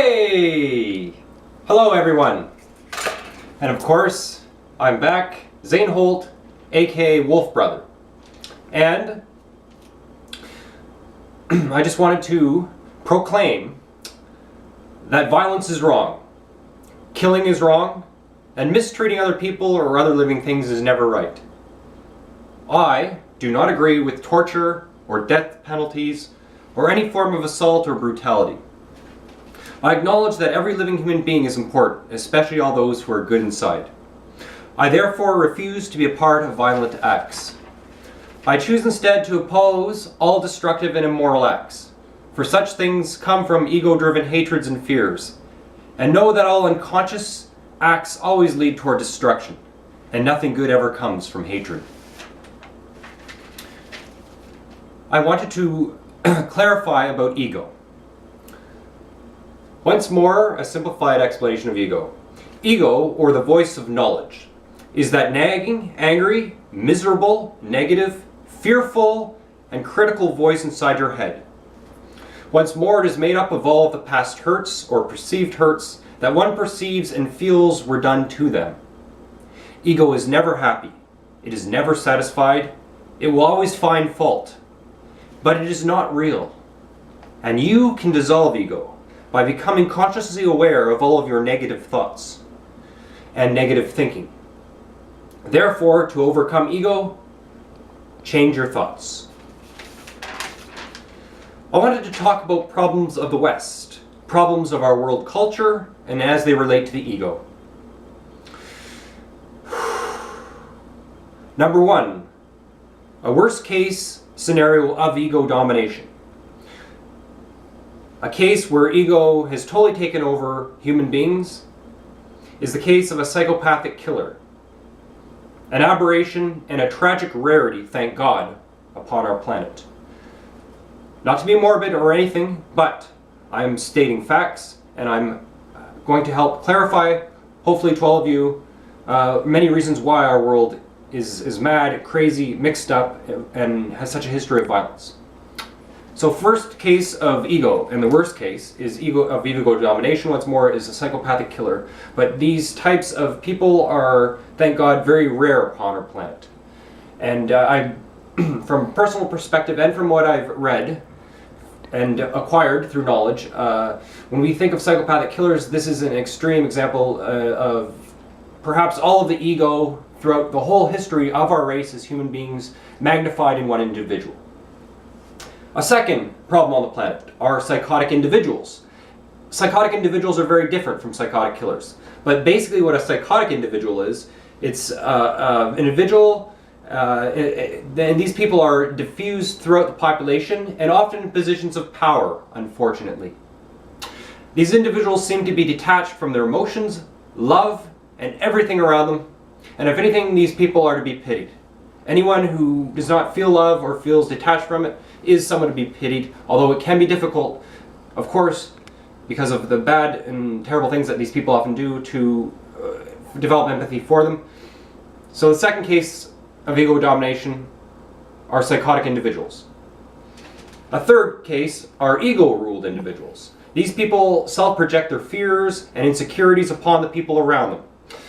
Hey! Hello everyone! And of course, I'm back, Zane Holt, aka Wolf Brother. And I just wanted to proclaim that violence is wrong, killing is wrong, and mistreating other people or other living things is never right. I do not agree with torture or death penalties or any form of assault or brutality. I acknowledge that every living human being is important, especially all those who are good inside. I therefore refuse to be a part of violent acts. I choose instead to oppose all destructive and immoral acts, for such things come from ego-driven hatreds and fears, and know that all unconscious acts always lead toward destruction, and nothing good ever comes from hatred. I wanted to clarify about ego. Once more, a simplified explanation of ego. Ego, or the voice of knowledge, is that nagging, angry, miserable, negative, fearful, and critical voice inside your head. Once more, it is made up of all of the past hurts or perceived hurts that one perceives and feels were done to them. Ego is never happy. It is never satisfied. It will always find fault. But it is not real. And you can dissolve ego by becoming consciously aware of all of your negative thoughts and negative thinking. Therefore, to overcome ego, change your thoughts. I wanted to talk about problems of the West, problems of our world culture, and as they relate to the ego. Number one, a worst case scenario of ego domination. A case where ego has totally taken over human beings is the case of a psychopathic killer. An aberration and a tragic rarity, thank God, upon our planet. Not to be morbid or anything, but I'm stating facts, and I'm going to help clarify, hopefully to all of you, many reasons why our world is mad, crazy, mixed up, and has such a history of violence. So first case of ego, and the worst case is ego domination, once more, is a psychopathic killer. But these types of people are, thank God, very rare upon our planet. And from personal perspective and from what I've read and acquired through knowledge, when we think of psychopathic killers, this is an extreme example of perhaps all of the ego throughout the whole history of our race as human beings magnified in one individual. A second problem on the planet are psychotic individuals. Psychotic individuals are very different from psychotic killers. But basically what a psychotic individual is, it's an individual, and these people are diffused throughout the population and often in positions of power, unfortunately. These individuals seem to be detached from their emotions, love, and everything around them. And if anything, these people are to be pitied. Anyone who does not feel love or feels detached from it is someone to be pitied, although it can be difficult, of course, because of the bad and terrible things that these people often do to develop empathy for them. So the second case of ego domination are psychotic individuals. A third case are ego-ruled individuals. These people self-project their fears and insecurities upon the people around them.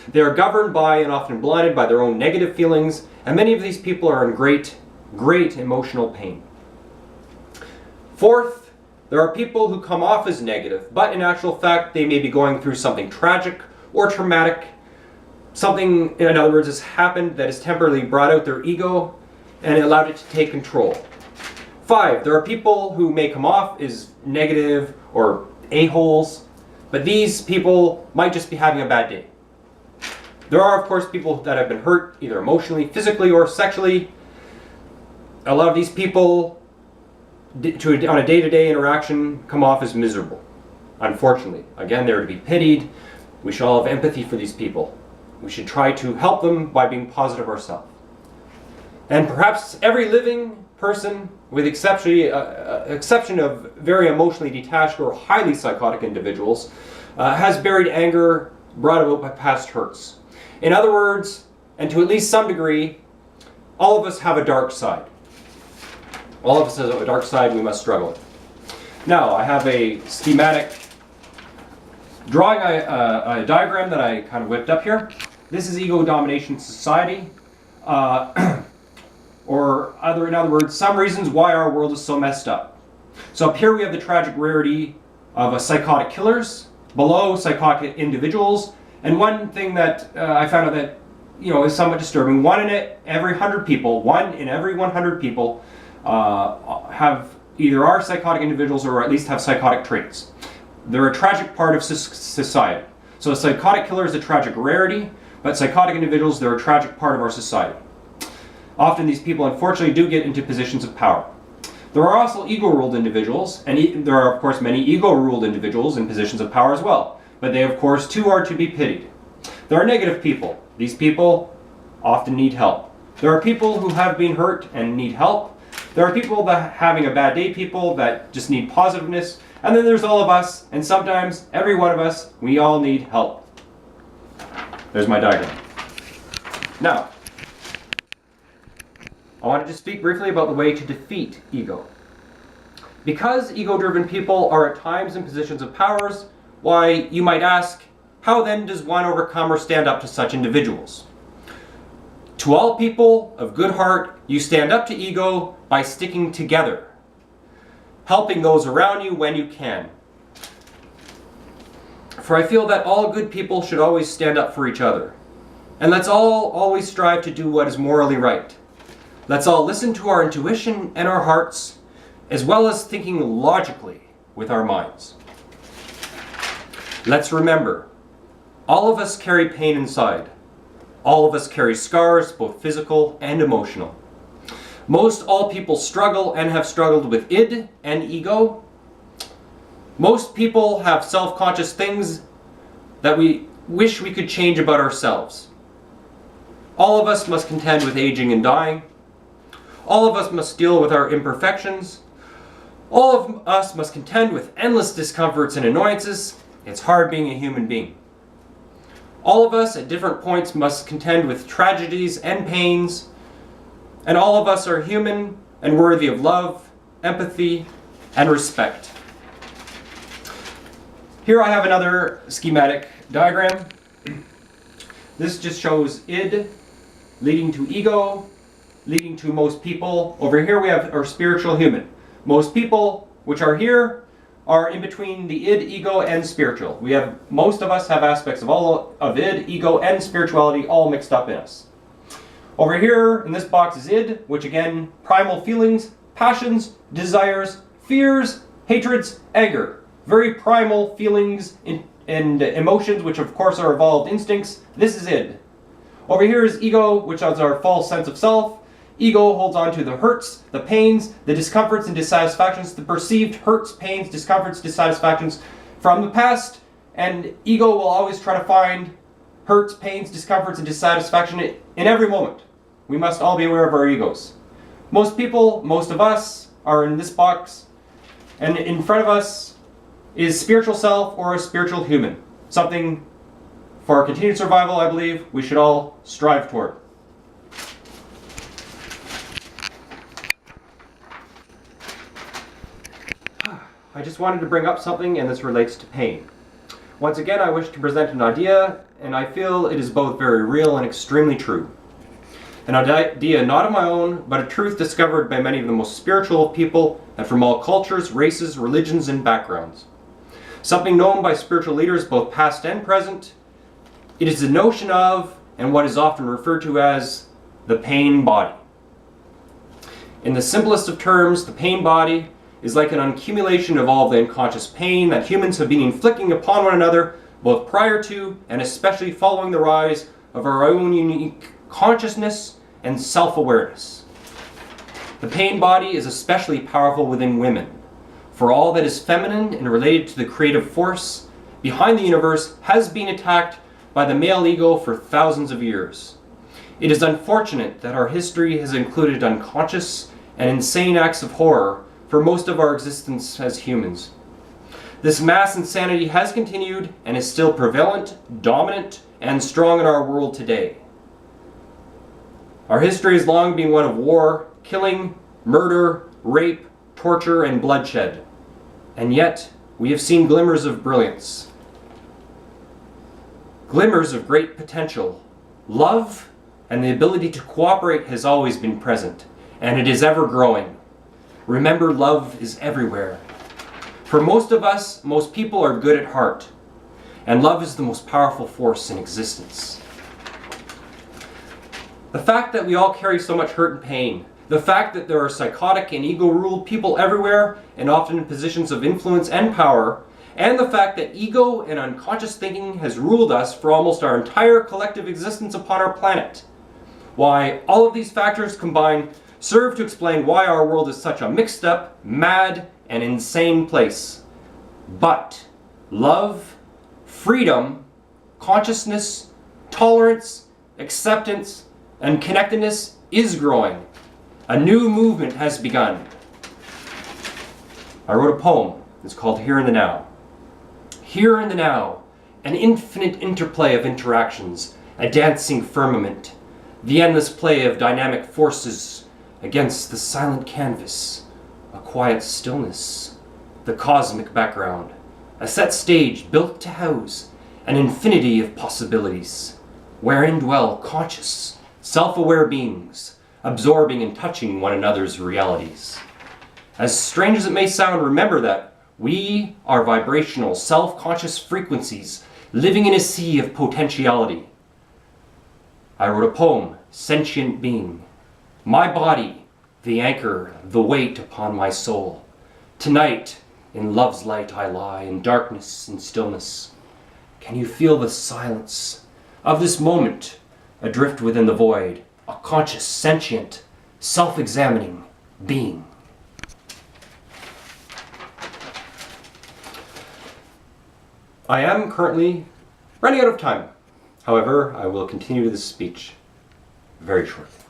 They are governed by and often blinded by their own negative feelings, and many of these people are in great emotional pain. Fourth, there are people who come off as negative, but in actual fact they may be going through something tragic or traumatic. Something, in other words, has happened that has temporarily brought out their ego and allowed it to take control. Five, there are people who may come off as negative or a-holes, but these people might just be having a bad day. There are, of course, people that have been hurt, either emotionally, physically, or sexually. A lot of these people, on a day-to-day interaction, come off as miserable, unfortunately. Again, they're to be pitied. We should all have empathy for these people. We should try to help them by being positive ourselves. And perhaps every living person, with exception of very emotionally detached or highly psychotic individuals, has buried anger brought about by past hurts. In other words, and to at least some degree, all of us have a dark side. All of us have a dark side we must struggle with. Now, I have a schematic Drawing a diagram that I kind of whipped up here. This is ego domination society. Or in other words, some reasons why our world is so messed up. So up here we have the tragic rarity of psychotic killers. Below, psychotic individuals. And one thing that I found out that is somewhat disturbing. One in every 100 people have either are psychotic individuals or at least have psychotic traits. They're a tragic part of society. So a psychotic killer is a tragic rarity, but psychotic individuals, they're a tragic part of our society. Often these people unfortunately do get into positions of power. There are also ego-ruled individuals, and there are of course many ego-ruled individuals in positions of power as well, but they of course too are to be pitied. There are negative people. These people often need help. There are people who have been hurt and need help. There are people that having a bad day, people that just need positiveness, and then there's all of us, and sometimes every one of us, we all need help. There's my diagram. Now, I wanted to speak briefly about the way to defeat ego. Because ego-driven people are at times in positions of powers, why, you might ask, how then does one overcome or stand up to such individuals? To all people of good heart, you stand up to ego by sticking together, helping those around you when you can. For I feel that all good people should always stand up for each other. And let's all always strive to do what is morally right. Let's all listen to our intuition and our hearts, as well as thinking logically with our minds. Let's remember, all of us carry pain inside. All of us carry scars, both physical and emotional. Most all people struggle and have struggled with id and ego. Most people have self-conscious things that we wish we could change about ourselves. All of us must contend with aging and dying. All of us must deal with our imperfections. All of us must contend with endless discomforts and annoyances. It's hard being a human being. All of us at different points must contend with tragedies and pains, and all of us are human and worthy of love, empathy, and respect. Here I have another schematic diagram. This just shows id leading to ego, leading to most people. Over here we have our spiritual human. Most people, which are here, are in between the id, ego, and spiritual. Most of us have aspects of id, ego, and spirituality all mixed up in us. Over here in this box is id, which again, primal feelings, passions, desires, fears, hatreds, anger. Very primal feelings and emotions, which of course are evolved instincts. This is id. Over here is ego, which is our false sense of self. Ego holds on to the hurts, the pains, the discomforts and dissatisfactions, the perceived hurts, pains, discomforts, dissatisfactions from the past, and ego will always try to find hurts, pains, discomforts, and dissatisfaction in every moment. We must all be aware of our egos. Most people, most of us, are in this box, and in front of us is spiritual self or a spiritual human. Something for our continued survival, I believe, we should all strive toward. I just wanted to bring up something, and this relates to pain. Once again, I wish to present an idea, and I feel it is both very real and extremely true. An idea not of my own, but a truth discovered by many of the most spiritual of people, and from all cultures, races, religions, and backgrounds. Something known by spiritual leaders, both past and present. It is the notion of, and what is often referred to as, the pain body. In the simplest of terms, the pain body is like an accumulation of all the unconscious pain that humans have been inflicting upon one another, both prior to and especially following the rise of our own unique consciousness and self-awareness. The pain body is especially powerful within women, for all that is feminine and related to the creative force behind the universe has been attacked by the male ego for thousands of years. It is unfortunate that our history has included unconscious and insane acts of horror for most of our existence as humans. This mass insanity has continued and is still prevalent, dominant, and strong in our world today. Our history has long been one of war, killing, murder, rape, torture, and bloodshed. And yet, we have seen glimmers of brilliance. Glimmers of great potential, love, and the ability to cooperate has always been present, and it is ever growing. Remember, love is everywhere. For most of us, most people are good at heart, and love is the most powerful force in existence. The fact that we all carry so much hurt and pain, the fact that there are psychotic and ego-ruled people everywhere, and often in positions of influence and power, and the fact that ego and unconscious thinking has ruled us for almost our entire collective existence upon our planet. Why, all of these factors combined serve to explain why our world is such a mixed up, mad, and insane place. But love, freedom, consciousness, tolerance, acceptance, and connectedness is growing. A new movement has begun. I wrote a poem. It's called Here in the Now. Here in the now, an infinite interplay of interactions, a dancing firmament, the endless play of dynamic forces against the silent canvas, a quiet stillness, the cosmic background, a set stage built to house an infinity of possibilities, wherein dwell conscious, self-aware beings, absorbing and touching one another's realities. As strange as it may sound, remember that we are vibrational, self-conscious frequencies living in a sea of potentiality. I wrote a poem, Sentient Being. My body, the anchor, the weight upon my soul. Tonight, in love's light I lie, in darkness and stillness. Can you feel the silence of this moment, adrift within the void, a conscious, sentient, self-examining being? I am currently running out of time. However, I will continue this speech very shortly.